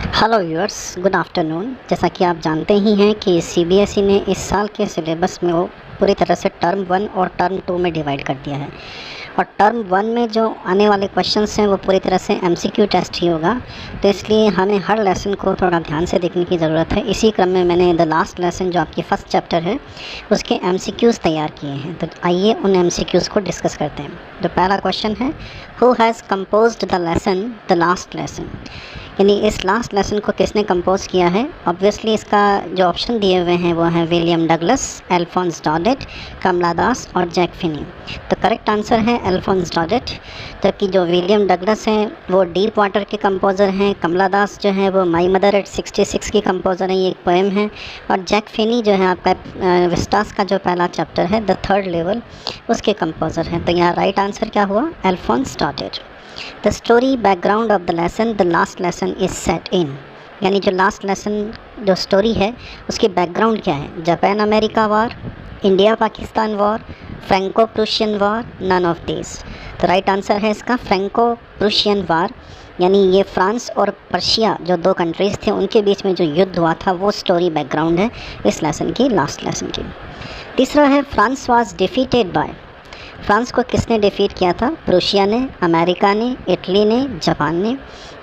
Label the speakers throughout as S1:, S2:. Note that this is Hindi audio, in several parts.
S1: Hello viewers, good afternoon. जैसा कि आप जानते ही हैं कि सीबीएसई ने इस साल के सिलेबस में वो पूरी तरह से टर्म 1 और टर्म 2 में डिवाइड कर दिया है। और टर्म 1 में जो आने वाले क्वेश्चंस हैं वो पूरी तरह से एमसीक्यू टेस्ट ही होगा, तो इसलिए हमें हर लेसन को थोड़ा ध्यान से देखने की ज़रूरत है। इसी क्रम में मैंने द लास्ट लेसन जो आपकी फर्स्ट चैप्टर है उसके एमसीक्यूज़ तैयार किए हैं। तो आइए उन एमसीक्यूज़ को डिस्कस करते हैं। जो पहला क्वेश्चन है, who has composed the lesson the last lesson, यानी इस लास्ट लेसन को किसने कंपोज किया है। ऑब्वियसली इसका जो ऑप्शन दिए हुए हैं वो हैं विलियम डगलस, अल्फोंस डॉडेट, कमला दास और जैक फिनी। तो करेक्ट आंसर है अल्फोंस डॉडेट। जबकि जो विलियम डगलस हैं वो डीप वाटर के कंपोज़र हैं, कमला दास जो है वो माई मदर एट 66 की कंपोज़र हैं, ये एक पोएम है। और जैक फिनी जो है आपका विस्टास का जो पहला चैप्टर है द थर्ड लेवल उसके कंपोज़र हैं। तो यहाँ राइट आंसर क्या हुआ, Alphonse Daudet. The story background of the lesson the last lesson is set in, यानी जो लास्ट लेसन जो स्टोरी है उसकी बैकग्राउंड क्या है। Japan America war, India Pakistan war, Franco Prussian war, none of this. तो राइट आंसर है इसका फ्रेंको प्रूशियन वॉर, यानी ये फ्रांस और पर्शिया जो दो कंट्रीज़ थे उनके बीच में जो युद्ध हुआ था वो स्टोरी बैकग्राउंड है इस लेसन की, लास्ट लेसन की। तीसरा है, France was defeated by, France को किसने डिफीट किया था। प्रूशिया ने, अमेरिका ने, इटली ने, जापान ने।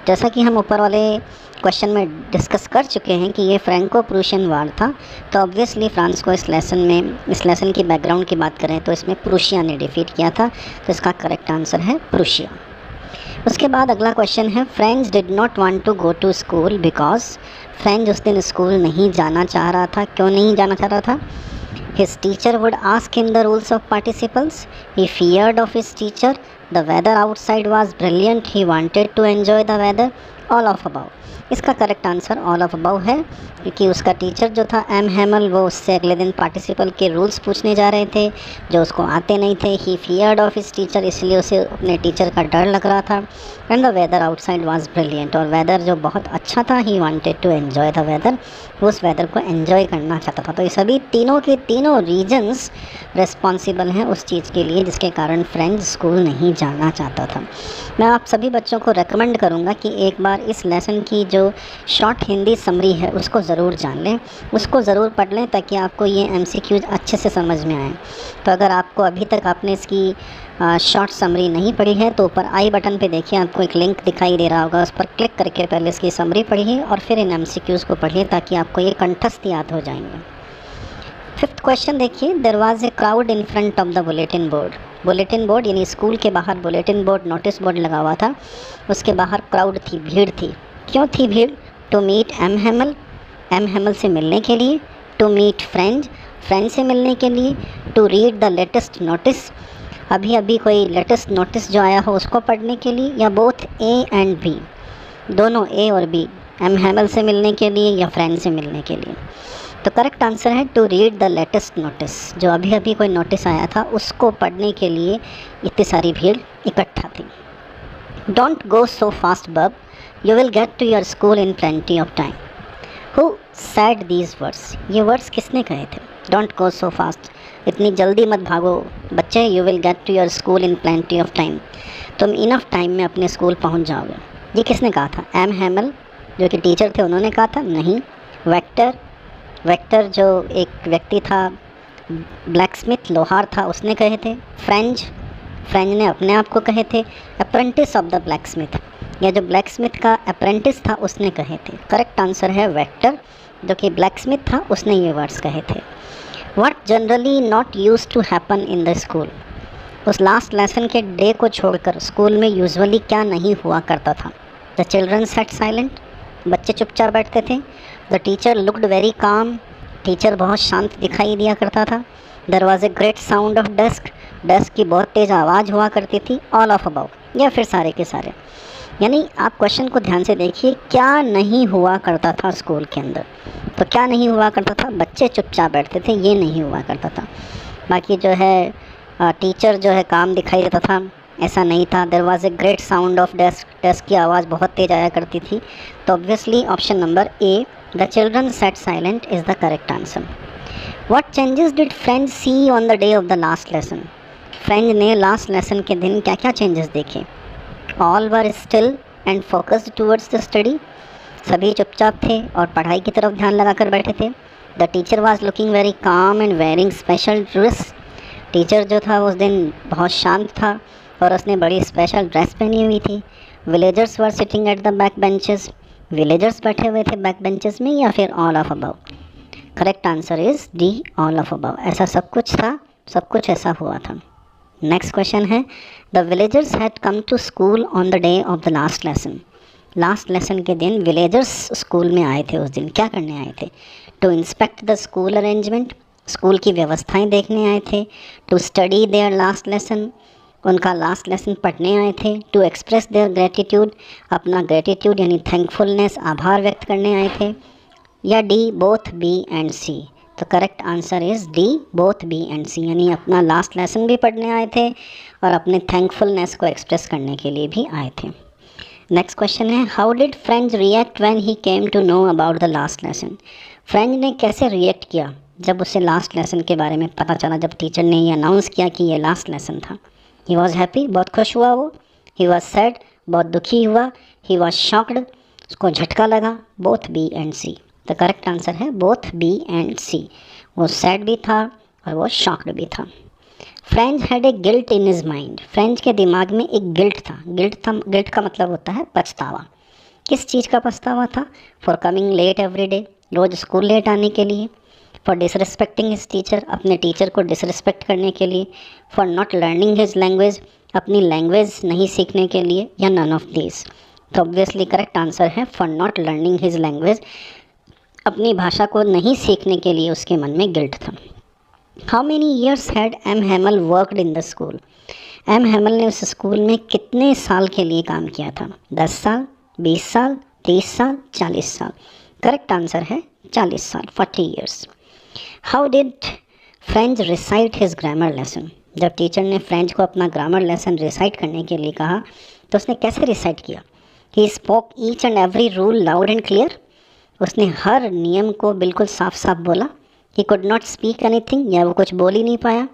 S1: जैसा कि हम ऊपर वाले क्वेश्चन में डिस्कस कर चुके हैं कि ये फ्रेंको प्रूशियन वार था, तो ऑब्वियसली फ्रांस को इस लेसन की बैकग्राउंड की बात करें तो इसमें प्रूशिया ने डिफीट किया था, तो इसका करेक्ट आंसर है प्रूशिया। उसके बाद अगला क्वेश्चन है, Franz did not want to go to school because, Franz उस दिन स्कूल नहीं जाना चाह रहा था। क्यों नहीं जाना चाह रहा था। His teacher would ask him the rules of participles. He feared of his teacher. The weather outside was brilliant. He wanted to enjoy the weather. All of above. इसका correct answer all of above है, क्योंकि उसका टीचर जो था एम हैमल वो उससे अगले दिन पार्टिसिपल के रूल्स पूछने जा रहे थे जो उसको आते नहीं थे। He feared of his teacher, इसलिए उसे अपने टीचर का डर लग रहा था। And the weather outside was brilliant, और वेदर जो बहुत अच्छा था। He wanted to enjoy the weather, वो उस वेदर को एन्जॉय करना चाहता था। तो ये सभी तीनों के तीनों रीजन्स रिस्पॉन्सिबल हैं उस चीज़ के लिए जिसके कारण फ्रेंच स्कूल नहीं जाना चाहता था। मैं आप सभी बच्चों को रेकमेंड करूँगा कि एक बार इस लेसन की जो शॉर्ट हिंदी समरी है उसको ज़रूर जान लें, उसको ज़रूर पढ़ लें, ताकि आपको ये एमसीक्यूज अच्छे से समझ में आए। तो अगर आपको अभी तक आपने इसकी शॉर्ट समरी नहीं पढ़ी है तो ऊपर आई बटन पे देखिए, आपको एक लिंक दिखाई दे रहा होगा, उस पर क्लिक करके पहले इसकी समरी पढ़िए और फिर इन एमसीक्यूज़ को पढ़िए ताकि आपको ये कंठस्थ याद हो जाएंगे। फिफ्थ क्वेश्चन देखिए, there was a crowd in front of the bulletin board. Bulletin board यानी स्कूल के बाहर बुलेटिन बोर्ड, नोटिस बोर्ड लगा हुआ था, उसके बाहर क्राउड थी, भीड़ थी। क्यों थी भीड़। टू मीट एम हैमल से मिलने के लिए, टू मीट फ्रेंड से मिलने के लिए, to read the latest notice, अभी कोई लेटेस्ट नोटिस जो आया हो उसको पढ़ने के लिए, या बोथ ए एंड बी, दोनों ए और बी, एम हैमल से मिलने के लिए या फ्रेंड से मिलने के लिए। तो करेक्ट आंसर है to read the latest notice, जो अभी कोई नोटिस आया था उसको पढ़ने के लिए इतनी सारी भीड़ इकट्ठा थी। Don't go so fast bub, you will get to your school in plenty of time. Who said these words, ये वर्ड्स किसने कहे थे। डोंट गो सो फास्ट, इतनी जल्दी मत भागो बच्चे, you will get to your school in plenty of time, तुम इनफ टाइम में अपने स्कूल पहुंच जाओगे। ये किसने कहा था। एम हैमल जो कि टीचर थे उन्होंने कहा था। नहीं, वेक्टर जो एक व्यक्ति था, ब्लैकस्मिथ लोहार था, उसने कहे थे। फ्रेंच ने अपने आप को कहे थे। अप्रेंटिस ऑफ द ब्लैकस्मिथ, या जो ब्लैकस्मिथ का अप्रेंटिस था उसने कहे थे। करेक्ट आंसर है वेक्टर, जो कि ब्लैकस्मिथ था उसने ये वर्ड्स कहे थे। What generally not use to happen in the school, उस लास्ट लेसन के डे को छोड़कर स्कूल में यूजुअली क्या नहीं हुआ करता था। द चिल्ड्रन सैट साइलेंट, बच्चे चुपचाप बैठते थे। The teacher looked very calm, teacher बहुत शांत दिखाई दिया करता था। There was a great sound of desk की बहुत तेज़ आवाज़ हुआ करती थी। ऑल ऑफ अबाउ, या फिर सारे के सारे। यानी आप क्वेश्चन को ध्यान से देखिए, क्या नहीं हुआ करता था स्कूल के अंदर। तो क्या नहीं हुआ करता था, बच्चे चुपचाप बैठते थे, ये नहीं हुआ करता था। बाकी जो है टीचर जो है काम दिखाई देता था, ऐसा नहीं था। There was a great sound of desk की आवाज़ बहुत तेज़ आया करती थी। तो obviously option number A, the children set silent, is the correct answer. What changes did Franz see on the day of the last lesson, Franz ने लास्ट लेसन के दिन क्या क्या चेंजेस देखे। All were still and focused towards the study, सभी चुपचाप थे और पढ़ाई की तरफ ध्यान लगाकर बैठे थे। The teacher was looking very calm and wearing special dress. Teacher जो था उस दिन बहुत शांत था और उसने बड़ी स्पेशल ड्रेस पहनी हुई थी। Villagers were sitting at the back benches. Villagers बैठे हुए थे बैक बेंचेस में, या फिर all of above. Correct answer is D, all of above. ऐसा सब कुछ था, सब कुछ ऐसा हुआ था। नेक्स्ट क्वेश्चन है, the villagers had come to school on the day of the last lesson. Last lesson के दिन विलेजर्स स्कूल में आए थे। उस दिन क्या करने आए थे? To inspect the school arrangement, school की व्यवस्थाएं देखने आए थे। To study their last lesson, उनका लास्ट लेसन पढ़ने आए थे। टू एक्सप्रेस देयर ग्रेटिट्यूड, अपना ग्रेटिट्यूड यानी थैंकफुलनेस, आभार व्यक्त करने आए थे। या D, both B and C? तो correct answer is D, both B and C, यानी अपना लास्ट लेसन भी पढ़ने आए थे और अपने थैंकफुलनेस को एक्सप्रेस करने के लिए भी आए थे। नेक्स्ट क्वेश्चन है, how did Franz react when he came to know about the last lesson. Franz ने कैसे रिएक्ट किया जब उसे लास्ट लेसन के बारे में पता चला, जब टीचर ने ये अनाउंस किया कि ये लास्ट लेसन था? ही वॉज हैप्पी, बहुत खुश हुआ वो। ही वॉज सैड, बहुत दुखी हुआ। ही वॉज शॉक्ड, उसको झटका लगा। Both B and C? तो करेक्ट आंसर है बोथ बी एंड सी। वो सैड भी था और वो शॉक्ड भी था। French had a guilt in his mind. French के दिमाग में एक गिल्ट था। गिल्ट का मतलब होता है पछतावा। किस चीज़ का पछतावा था? For coming late every day, रोज़ स्कूल लेट आने के लिए। फॉर डिसरिस्पेक्टिंग हिज टीचर, अपने टीचर को डिसरिस्पेक्ट करने के लिए। For not learning his language, अपनी लैंग्वेज नहीं सीखने के लिए, या नन ऑफ दीज? तो ऑब्वियसली करेक्ट आंसर है for not learning his language, अपनी भाषा को नहीं सीखने के लिए उसके मन में गिल्ट था। How many years had M Hamel worked in the school. M Hamel ने उस स्कूल में कितने साल के लिए काम किया था? 10 साल, 20 साल, 30 साल, 40 साल? करेक्ट आंसर है 40 साल, 40 years. How did French recite his grammar lesson. जब टीचर ने फ्रेंच को अपना ग्रामर लेसन रिसाइट करने के लिए कहा तो उसने कैसे रिसाइट किया? He spoke each and every rule loud and clear. उसने हर नियम को बिल्कुल साफ साफ बोला। He could not speak anything, या वो कुछ बोल ही नहीं पाया।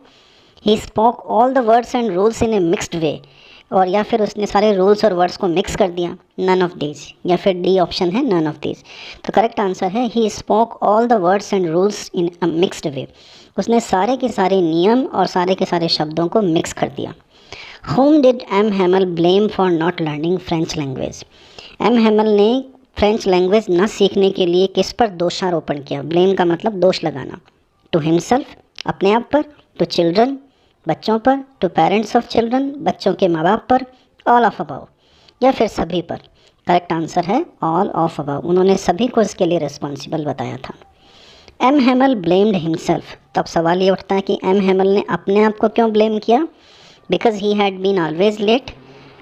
S1: He spoke all the words and rules in a mixed way, और या फिर उसने सारे रूल्स और वर्ड्स को मिक्स कर दिया। नन ऑफ दीज, या फिर डी ऑप्शन है नन ऑफ दीज। तो करेक्ट आंसर है he spoke all the words and rules in a mixed way. उसने सारे के सारे नियम और सारे के सारे शब्दों को मिक्स कर दिया। Whom did M Hamel blame for not learning French language. M Hamel ने फ्रेंच लैंग्वेज न सीखने के लिए किस पर दोषारोपण किया? ब्लेम का मतलब दोष लगाना। टू हिमसेल्फ, अपने आप पर। टू चिल्ड्रन, बच्चों पर। टू पेरेंट्स ऑफ चिल्ड्रन, बच्चों के माँ बाप पर। ऑल ऑफ अबव, या फिर सभी पर? करेक्ट आंसर है ऑल ऑफ अबव। उन्होंने सभी को इसके लिए रिस्पॉन्सिबल बताया था। M Hamel blamed himself. तब सवाल ये उठता है कि एम हैमल ने अपने आप को क्यों ब्लेम किया? Because he had been always late,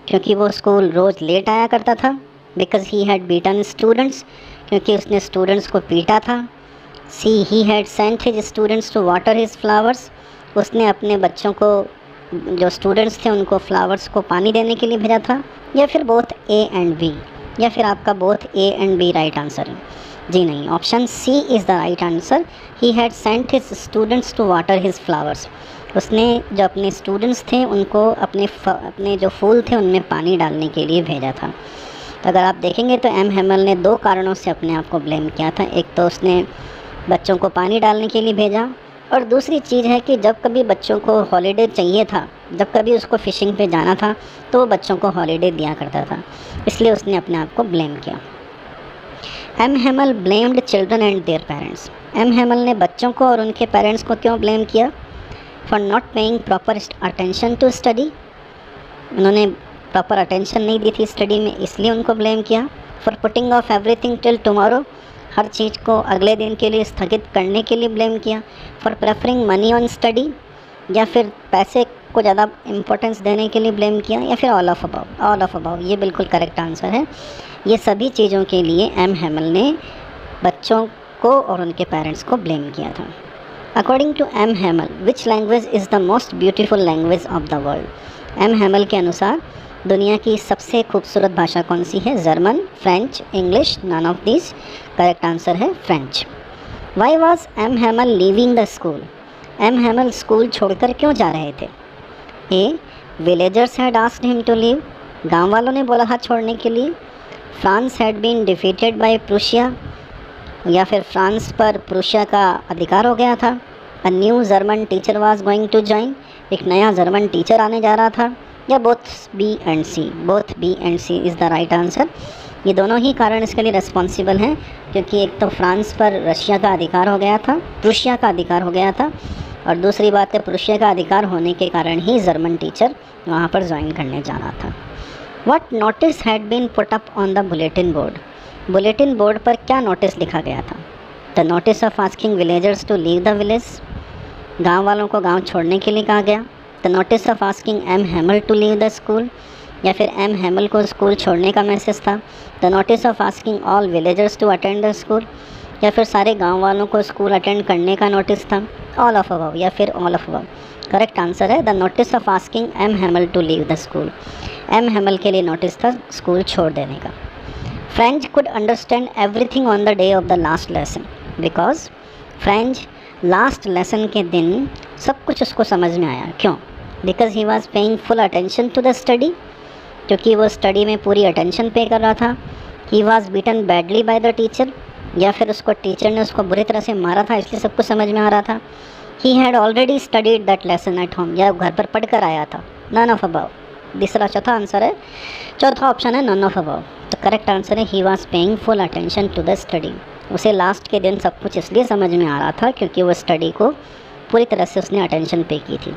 S1: क्योंकि वो स्कूल रोज़ लेट आया करता था। Because he had beaten students, क्योंकि उसने स्टूडेंट्स को पीटा था। C, he had sent his students to water his flowers. उसने अपने बच्चों को, जो स्टूडेंट्स थे, उनको फ्लावर्स को पानी देने के लिए भेजा था। या फिर बोथ ए एंड बी, या फिर आपका both A and B right answer है? जी नहीं, option C is the right answer. He had sent his students to water his flowers. उसने जो अपने स्टूडेंट्स थे उनको अपने जो फूल थे उनमें पानी डालने के लिए भेजा था। तो अगर आप देखेंगे तो एम हैमल ने 2 कारणों से अपने आप को ब्लेम किया था। एक तो उसने बच्चों को पानी डालने के लिए भेजा, और दूसरी चीज़ है कि जब कभी बच्चों को हॉलीडे चाहिए था, जब कभी उसको फ़िशिंग पे जाना था, तो वो बच्चों को हॉलीडे दिया करता था, इसलिए उसने अपने आप को ब्लेम किया। M Hamel blamed children and their parents. M Hamel ने बच्चों को और उनके पेरेंट्स को क्यों ब्लेम किया? For not paying proper attention to study. उन्होंने प्रॉपर अटेंशन नहीं दी थी स्टडी में, इसलिए उनको ब्लेम किया। For putting off everything till tomorrow, हर चीज़ को अगले दिन के लिए स्थगित करने के लिए ब्लेम किया। For preferring money on study, या फिर पैसे को ज़्यादा इम्पोर्टेंस देने के लिए ब्लेम किया। या फिर all of above? All of above ये बिल्कुल करेक्ट आंसर है। ये सभी चीज़ों के लिए एम हैमल ने बच्चों को और उनके पेरेंट्स को ब्लेम किया था। According to M Hamel, which language is the most beautiful language of the world. M Hamel के अनुसार दुनिया की सबसे खूबसूरत भाषा कौन सी है? German, French, English, none of this? Correct answer है French. Why was M Hamel leaving the school. M Hamel school छोड़कर क्यों जा रहे थे? A, villagers had asked him to leave, गाँव वालों ने बोला था छोड़ने के लिए। France had been defeated by Prussia, या फिर फ्रांस पर प्रूशिया का अधिकार हो गया था। A new German teacher was going to join, एक नया जर्मन टीचर आने जा रहा था। या both B and C, both B and C is the right answer. ये दोनों ही कारण इसके लिए रिस्पॉन्सिबल हैं, क्योंकि एक तो फ्रांस पर रशिया का अधिकार हो गया था, प्रूशिया का अधिकार हो गया था, और दूसरी बात है प्रूशिया का अधिकार होने के कारण ही जर्मन टीचर वहाँ पर ज्वाइन करने जा रहा था। What notice had been put up on the bulletin board, bulletin board पर क्या नोटिस लिखा गया था? The notice of asking villagers to leave the village, गांव वालों को गांव छोड़ने के लिए कहा गया। The notice of asking M Hamel to leave the school, या फिर एम हैमल को स्कूल छोड़ने का मैसेज था। The notice of asking all villagers to attend the school, या फिर सारे गांव वालों को स्कूल अटेंड करने का नोटिस था। ऑल ऑफ अबव, या फिर all of above. Correct answer है the notice of asking M Hamel to leave the school. M Hamel के लिए नोटिस था स्कूल छोड़ देने का। French could understand everything on the day of the last lesson, because French last lesson के दिन सब कुछ उसको समझ में आया। क्यों? Because he was paying full attention to the study, क्योंकि वो स्टडी में पूरी अटेंशन पे कर रहा था। He was beaten badly by the teacher, या फिर उसको टीचर ने उसको बुरी तरह से मारा था इसलिए सब कुछ समझ में आ रहा था। He had already studied that lesson at home, या घर पर पढ़ कर आया था। None of above. तीसरा चौथा आंसर है, चौथा ऑप्शन है नन ऑफ अबव। तो करेक्ट आंसर है he was paying full attention to the study. उसे लास्ट के दिन सब कुछ इसलिए समझ में आ रहा था क्योंकि वो स्टडी को पूरी तरह से उसने अटेंशन पे की थी।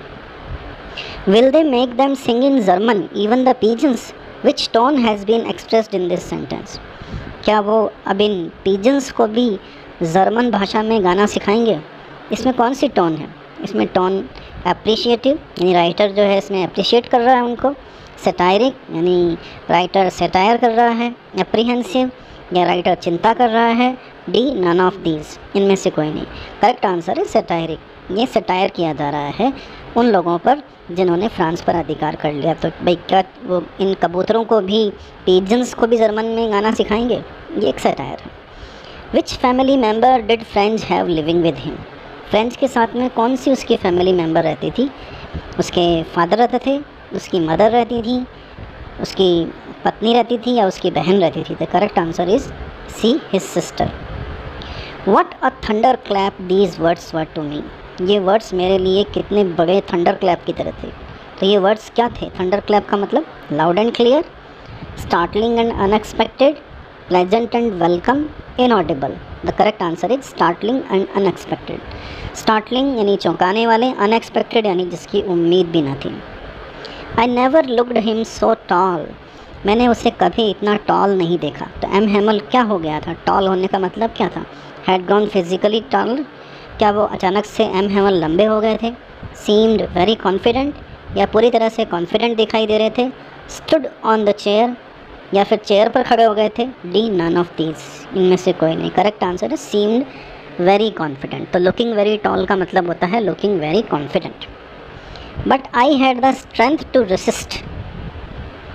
S1: Will they make them sing in German even the pigeons, which tone has been expressed in this sentence, क्या वो अब इन पीजन्स को भी जर्मन भाषा में गाना सिखाएंगे? इसमें कौन सी टोन है? इसमें टोन अप्रिशिएटिव, यानी राइटर जो है इसमें अप्रिशिएट कर रहा है उनको। सेटायरिक, यानी राइटर सेटायर कर रहा है। एप्रीहेंसिव, या राइटर चिंता कर रहा है। डी नन ऑफ दीज, इनमें से कोई नहीं। करेक्ट आंसर है सेटायरिक। ये सेटायर किया जा रहा है उन लोगों पर जिन्होंने फ्रांस पर अधिकार कर लिया। तो भाई क्या वो इन कबूतरों को भी, पीजन्स को भी जर्मन में गाना सिखाएंगे? ये एक सेटायर है। विच family member did French have living with him, French के साथ में कौन सी उसकी फैमिली मेम्बर रहती थी? उसके फादर रहते थे, उसकी मदर रहती थी, उसकी पत्नी रहती थी, या उसकी बहन रहती थी? The correct answer is C, his sister. What a thunder clap these words were to me, ये वर्ड्स मेरे लिए कितने बड़े थंडर क्लैप की तरह थे। तो ये वर्ड्स क्या थे? थंडर क्लैप का मतलब loud and clear, startling and unexpected, pleasant and welcome, inaudible. The correct answer is startling and unexpected. Startling यानी चौंकाने वाले, अनएक्सपेक्टेड यानी जिसकी उम्मीद भी न थी। I never looked him so tall, मैंने उसे कभी इतना टॉल नहीं देखा। तो एम हैमल क्या हो गया था? टॉल होने का मतलब क्या था? हैड गॉन फिजिकली टॉल, क्या वो अचानक से एम हैमल लंबे हो गए थे? सीम्ड वेरी कॉन्फिडेंट, या पूरी तरह से कॉन्फिडेंट दिखाई दे रहे थे? स्टूड ऑन द चेयर, या फिर चेयर पर खड़े हो गए थे? डी नन ऑफ दीज, इनमें से कोई नहीं। करेक्ट आंसर है सीम्ड वेरी कॉन्फिडेंट। तो लुकिंग वेरी टॉल का मतलब होता है looking very confident. But I had the strength to resist,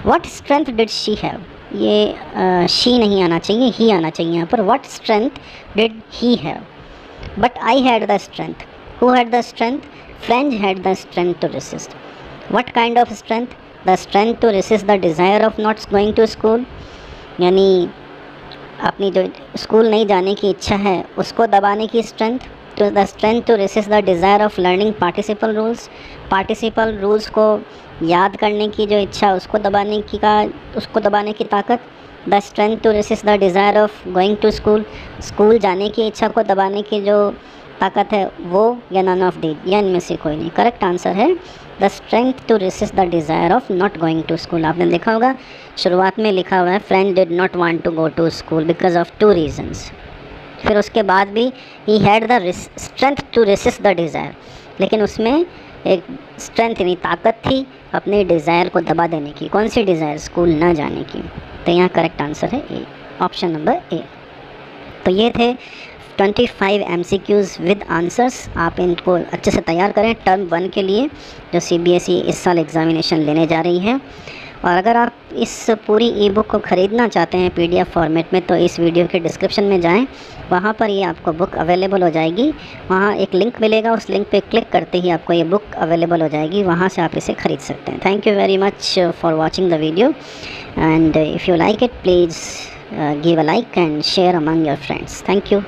S1: what strength did she have, ये शी नहीं आना चाहिए, ही आना चाहिए यहाँ पर। What strength did he have? But I had the strength, who had the strength? Franz had the strength to resist. What kind of strength? The strength to resist the desire of not going to school, यानी अपनी जो स्कूल नहीं जाने की इच्छा है उसको दबाने की स्ट्रेंथ। तो the strength to resist the desire of learning participle rules, participle rules को याद करने की जो इच्छा उसको दबाने की ताकत। The strength to resist the desire of going to school, school जाने की इच्छा को दबाने की जो ताकत है वो, या नन ऑफ दी, या इनमें से कोई नहीं। करेक्ट आंसर है the strength to resist the desire of not going to school. आपने देखा होगा शुरुआत में लिखा हुआ है Franz did not want to go to school because of 2 reasons. फिर उसके बाद भी he had the strength to resist the desire, लेकिन उसमें एक स्ट्रेंथ यानी ताकत थी अपने डिज़ायर को दबा देने की। कौन सी डिज़ायर? स्कूल ना जाने की। तो यहाँ करेक्ट आंसर है ए, ऑप्शन नंबर ए। तो ये थे 25 MCQs विद आंसर्स। आप इनको अच्छे से तैयार करें टर्म 1 के लिए जो CBSE इस साल एग्ज़ामिनेशन लेने जा रही है। और अगर आप इस पूरी ई बुक को ख़रीदना चाहते हैं PDF फॉर्मेट में तो इस वीडियो के डिस्क्रिप्शन में जाएं, वहाँ पर ये आपको बुक अवेलेबल हो जाएगी। वहाँ एक लिंक मिलेगा, उस लिंक पे क्लिक करते ही आपको ये बुक अवेलेबल हो जाएगी, वहाँ से आप इसे ख़रीद सकते हैं। Thank you very much for watching the video and if you like it please give a like and share among your friends. Thank you.